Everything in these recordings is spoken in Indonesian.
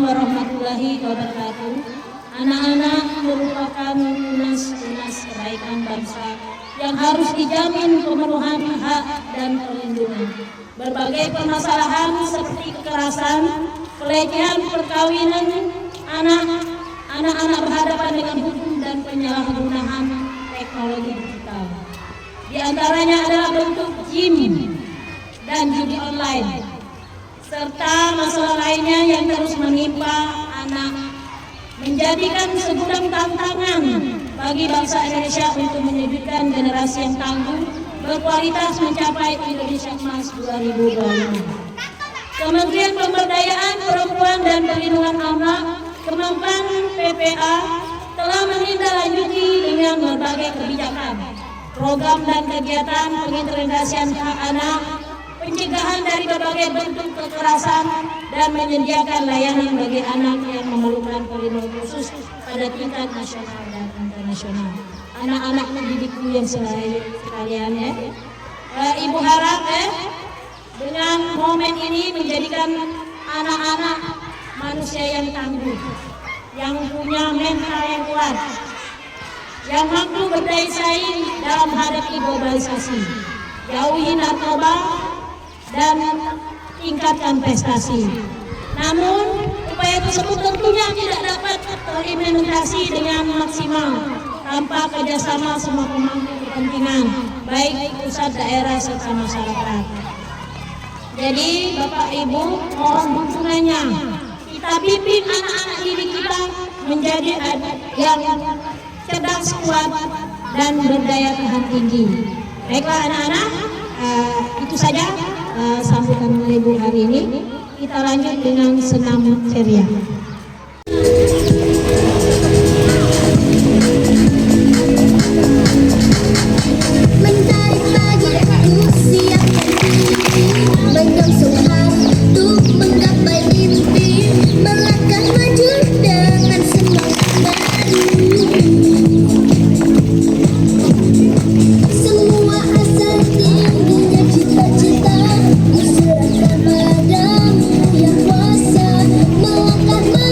warahmatullahi wabarakatuh. Anak-anak merupakan tunas-tunas kebaikan bangsa yang harus dijamin pemenuhan hak dan perlindungan. Berbagai permasalahan seperti kekerasan, pelecehan, perkawinan anak-anak berhadapan dengan hukum dan penyalahgunaan teknologi digital. Di antaranya adalah bentuk gym dan judi online, serta masalah lainnya yang terus menimpa anak, menjadikan segudang tantangan bagi bangsa Indonesia untuk mewujudkan generasi yang tangguh, berkualitas mencapai Indonesia Emas 2025. Kementerian Pemberdayaan Perempuan dan Perlindungan Anak, Kemenpan PPA, telah menindaklanjuti dengan berbagai kebijakan, program dan kegiatan pengintegrasian hak anak, pencegahan dari berbagai bentuk kekerasan, dan menyediakan layanan bagi anak yang memerlukan perlindungan khusus pada tingkat nasional dan internasional. Anak-anak didikku yang sekalian ya, Ibu harap dengan momen ini menjadikan anak-anak manusia yang tangguh, yang punya mental yang kuat, yang mampu berdaya saing dalam menghadapi globalisasi, jauhi narkoba, dan tingkatkan prestasi. Namun, upaya tersebut tentunya tidak dapat terimplementasi dengan maksimal tanpa kerjasama semua pemangku kepentingan, baik pusat, daerah, serta masyarakat. Jadi, Bapak Ibu, mohon dukungannya. Kita bimbing anak-anak didik kita menjadi yang cerdas, kuat, dan berdaya tahan tinggi. Baiklah anak-anak, itu saja sambutan Ibu hari ini. Kita lanjut dengan senam ceria. Yang kuasa melakukan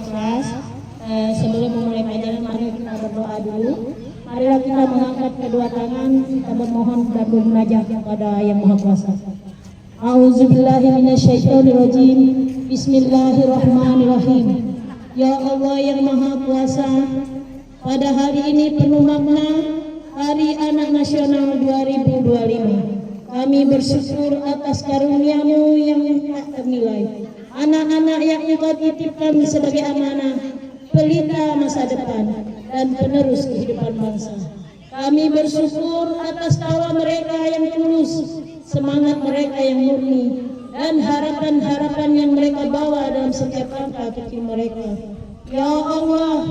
ikhlas. Sebelum memulai pelajaran, mari kita berdoa dulu. Marilah kita mengangkat kedua tangan, kita bermohon dan bermunajat kepada Yang Maha Kuasa. A'udzubillahi minasyaitonirrajim. Bismillahirrahmanirrahim. Ya Allah yang Maha Kuasa, pada hari ini penuh makna, Hari Anak Nasional 2025. Kami bersyukur atas karunia-Mu yang tak ternilai. Anak-anak yang Engkau titipkan sebagai amanah, pelita masa depan dan penerus kehidupan bangsa. Kami bersyukur atas tawa mereka yang tulus, semangat mereka yang murni, dan harapan-harapan yang mereka bawa dalam setiap langkah kecil mereka. Ya Allah,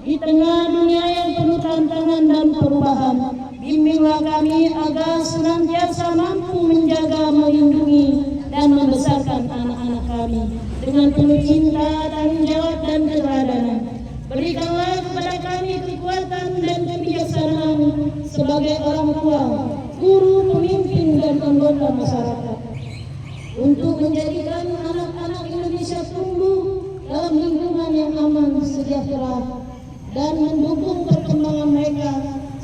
di tengah dunia yang penuh tantangan dan perubahan, bimbinglah kami agar senantiasa mampu menjaga, melindungi, dan membesarkan anak-anak kami dengan penuh cinta, tanggung jawab, dan keteladanan. Berikanlah kepada kami kekuatan dan kebijaksanaan sebagai orang tua, guru, pemimpin, dan anggota masyarakat untuk menjadikan anak-anak Indonesia tumbuh dalam lingkungan yang aman, sejahtera, dan mendukung perkembangan mereka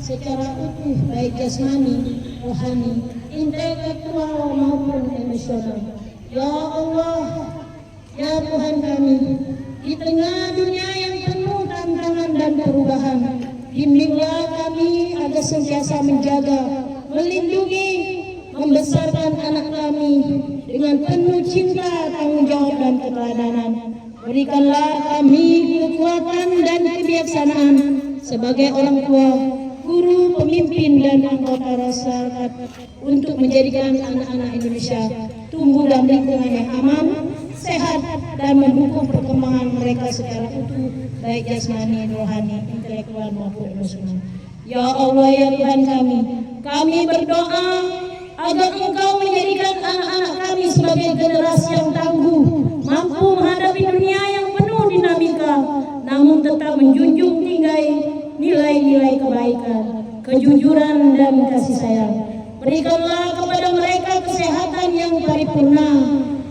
secara utuh, baik jasmani, rohani, intelektual maupun emosional. Ya Allah, ya Tuhan kami, di tengah dunia yang penuh tantangan dan perubahan, bimbinglah kami agar sentiasa menjaga, melindungi, membesarkan anak kami dengan penuh cinta, tanggung jawab, dan keteladanan. Berikanlah kami kekuatan dan kebijaksanaan sebagai orang tua, guru, pemimpin, dan anggota masyarakat untuk menjadikan anak-anak Indonesia tumbuh dalam lingkungan yang aman, sehat, dan mendukung perkembangan mereka secara utuh, baik jasmani, rohani, intelektual maupun emosional. Ya Allah, ya Tuhan kami berdoa agar Engkau menjadikan anak-anak kami sebagai generasi yang tangguh, mampu menghadapi dunia yang penuh dinamika, namun tetap menjunjung tinggi nilai-nilai kebaikan, kejujuran, dan kasih sayang. Berikanlah kepada mereka kesehatan yang paripurna,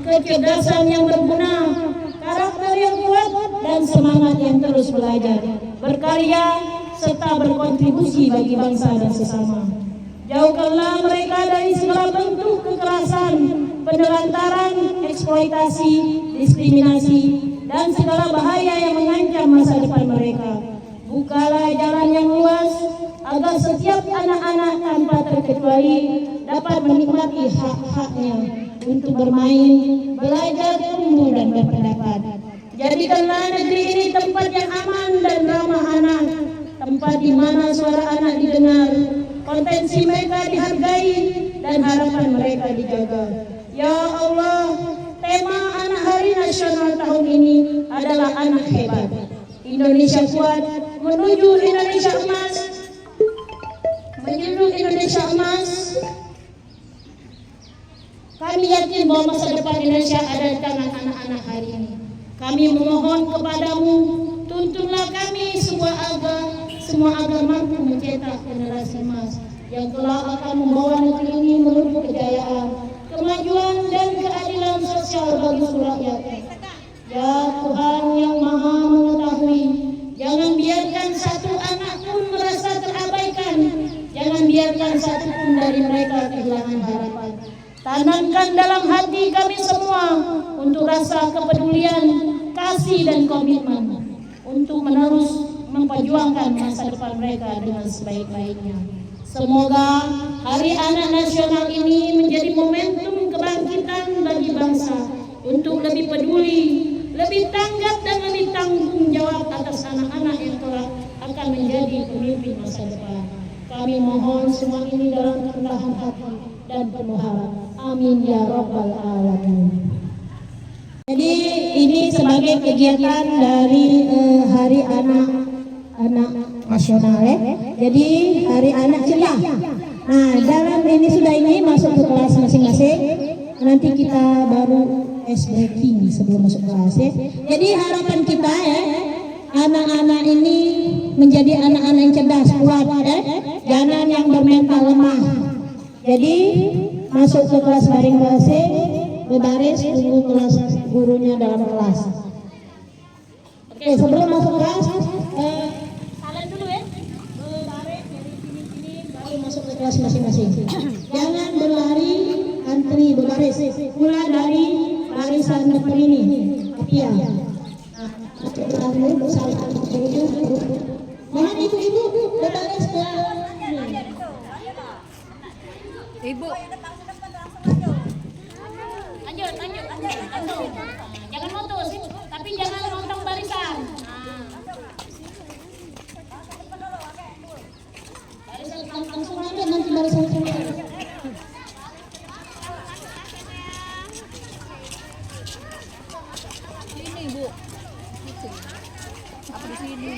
kecerdasan yang berguna, karakter yang kuat, dan semangat yang terus belajar, berkarya, serta berkontribusi bagi bangsa dan sesama. Jauhkanlah mereka dari segala bentuk kekerasan, penelantaran, eksploitasi, diskriminasi, dan segala bahaya yang mengancam masa depan mereka. Bukalah jalan yang luas agar setiap anak-anak tanpa terkecuali dapat menikmati hak-haknya untuk bermain, belajar, tumbuh, dan berpendapat. Jadikanlah negeri ini tempat yang aman dan ramah anak, tempat di mana suara anak didengar, potensi mereka dihargai, dan harapan mereka dijaga. Ya Allah, tema Anak Hari Nasional tahun ini adalah anak hebat. Indonesia kuat menuju Indonesia emas. Menuju Indonesia emas. Kami yakin bahwa masa depan Indonesia ada di tangan anak-anak hari ini. Kami memohon kepadamu, tuntunlah kami semua agar mampu mencetak generasi emas yang kelak akan membawa negeri ini menuju kejayaan, kemajuan, dan keadilan sosial bagi seluruh rakyat. Ya Tuhan yang Maha Mengetahui, jangan biarkan satu anak pun merasa terabaikan, jangan biarkan satu pun dari mereka kehilangan harapan. Tanamkan dalam hati kami semua untuk rasa kepedulian, kasih, dan komitmen untuk menerus memperjuangkan masa depan mereka dengan sebaik-baiknya. Semoga Hari Anak Nasional ini menjadi momentum kebangkitan bagi bangsa untuk lebih peduli, lebih tanggap, dan lebih tanggung jawab atas anak-anak yang kelak akan menjadi pemimpin masa depan. Kami mohon semua ini dalam kerendahan hati dan penuh harap. Amin ya Rabbal Alamin. Jadi ini sebagai kegiatan dari Hari Anak Nasional ya. Jadi Hari Anak Ceria. Nah, dalam ini sudah ini masuk ke kelas masing-masing. Nanti kita baru ice breaking sebelum masuk kelas ya. Jadi harapan kita ya, anak-anak ini menjadi anak-anak yang cerdas, kuat ya. Jangan yang bermental lemah. Jadi masuk ke kelas masing-masing, berbaris tunggu kelas gurunya dalam kelas. Oke, sebelum masuk kelas, Kalian dulu ya. Berbaris dari sini-sini baru masuk ke kelas masing-masing. Jangan berlari, antri berbaris. Mulai dari barisan depan ini. Apia. Lalu bersama mohon ibu-ibu berbaris ke Ibu. Lanjut. Jangan mutus, tapi jangan lontong barisan. Barisan langsung aja nanti barisan semua. Sini, Bu. Apa di sini?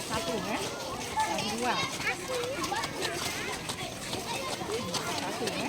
Satu ya. Dua. Satu ya.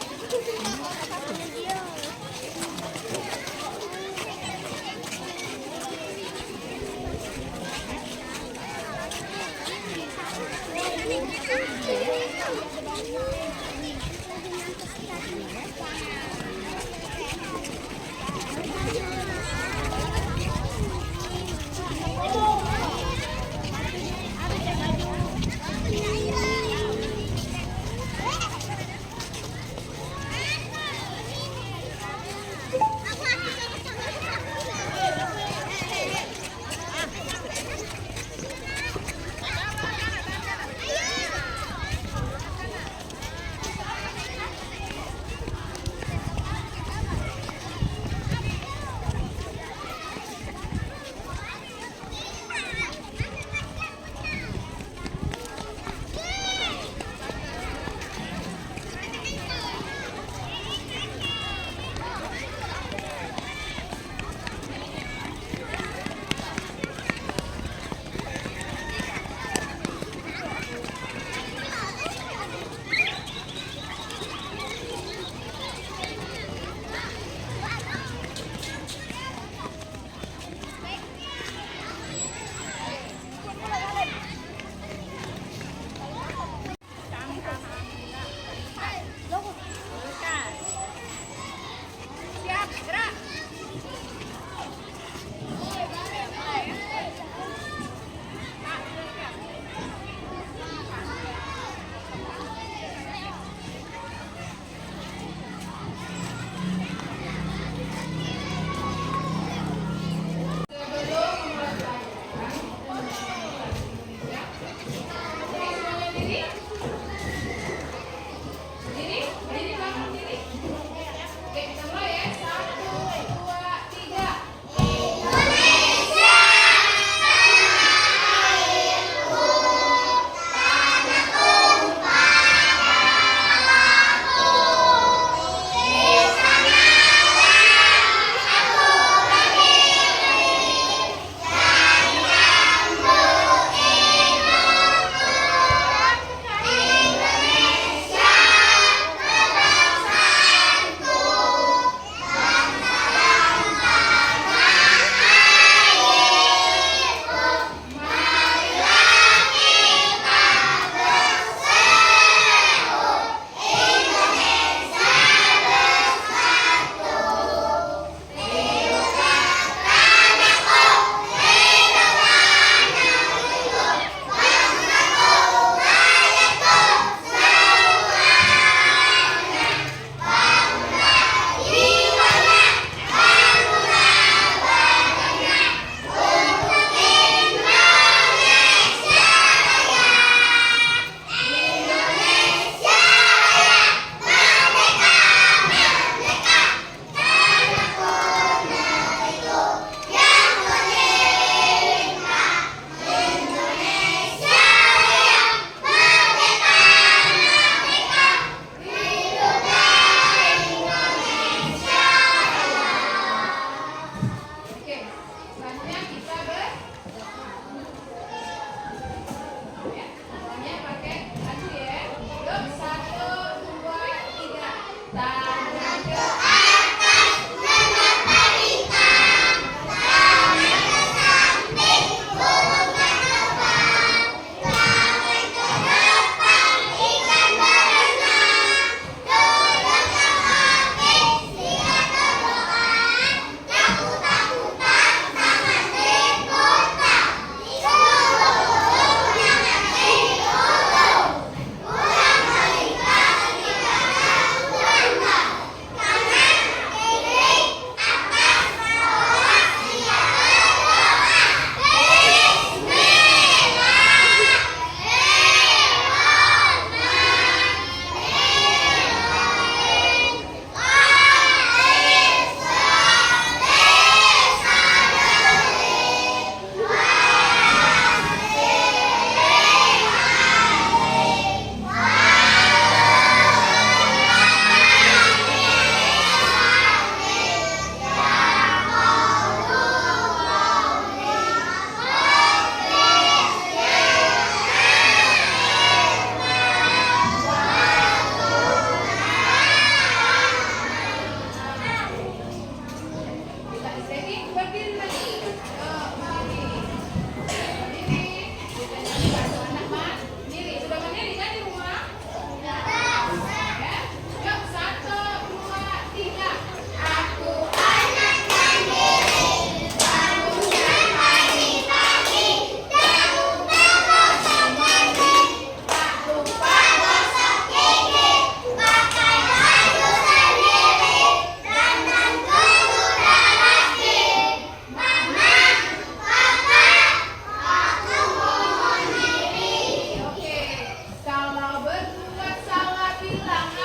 Hilang